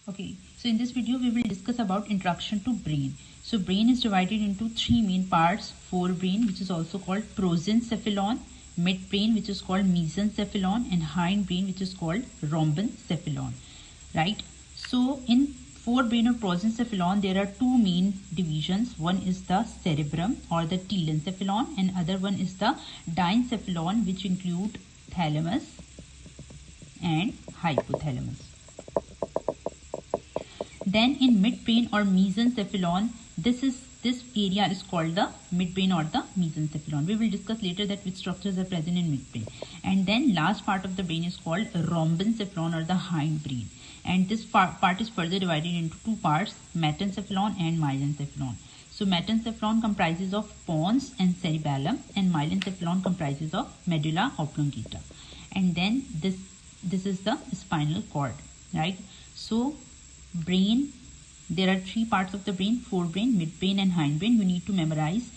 Okay, so in this video we will discuss about introduction to brain. So brain is divided into three main parts: forebrain, which is also called prosencephalon, midbrain, which is called mesencephalon, and hindbrain, which is called rhombencephalon. Right? So in forebrain or prosencephalon, there are two main divisions. One is the cerebrum or the telencephalon, and other one is the diencephalon, which include thalamus and hypothalamus. Then in midbrain or mesencephalon, this area is called the midbrain or the mesencephalon. We will discuss later that which structures are present in midbrain. And then last part of the brain is called rhombencephalon or the hindbrain. And this part is further divided into two parts: metencephalon and myelencephalon. So metencephalon comprises of pons and cerebellum, and myelencephalon comprises of medulla oblongata. And then this is the spinal cord, right? So brain, there are three parts of the brain: forebrain, midbrain, and hindbrain. You need to memorize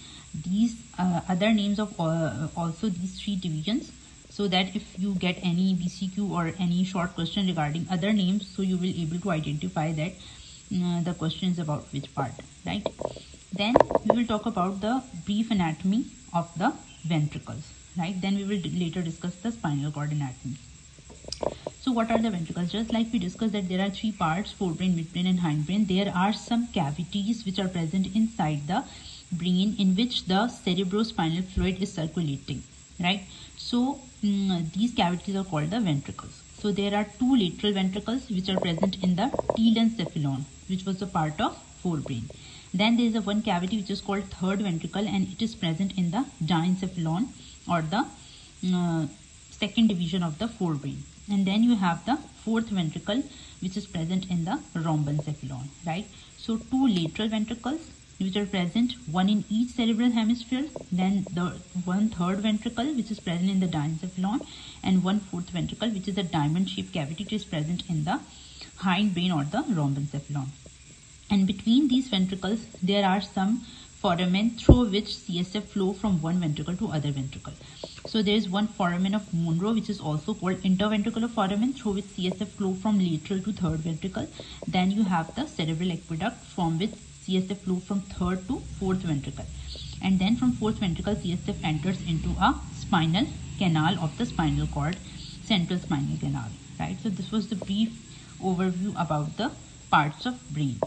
these other names of also these three divisions, so that if you get any BCQ or any short question regarding other names, so you will able to identify that the question is about which part, right? Then we will talk about the brief anatomy of the ventricles, right? Then we will later discuss the spinal cord anatomy. So what are the ventricles? Just like we discussed that there are three parts: forebrain, midbrain, and hindbrain. There are some cavities which are present inside the brain in which the cerebrospinal fluid is circulating, right? So these cavities are called the ventricles. So there are two lateral ventricles which are present in the telencephalon, which was a part of forebrain. Then there is a one cavity which is called third ventricle, and it is present in the diencephalon or the second division of the forebrain. And then you have the fourth ventricle which is present in the rhombencephalon, right? So two lateral ventricles which are present, one in each cerebral hemisphere, then the one third ventricle which is present in the diencephalon, and one fourth ventricle which is a diamond shaped cavity which is present in the hindbrain or the rhombencephalon. And between these ventricles there are some foramen through which CSF flow from one ventricle to other ventricle. So there is one foramen of Monro which is also called interventricular foramen, through which CSF flow from lateral to third ventricle. Then you have the cerebral aqueduct from which CSF flow from third to fourth ventricle. And then from fourth ventricle CSF enters into a spinal canal of the spinal cord, central spinal canal, right? So this was the brief overview about the parts of brain.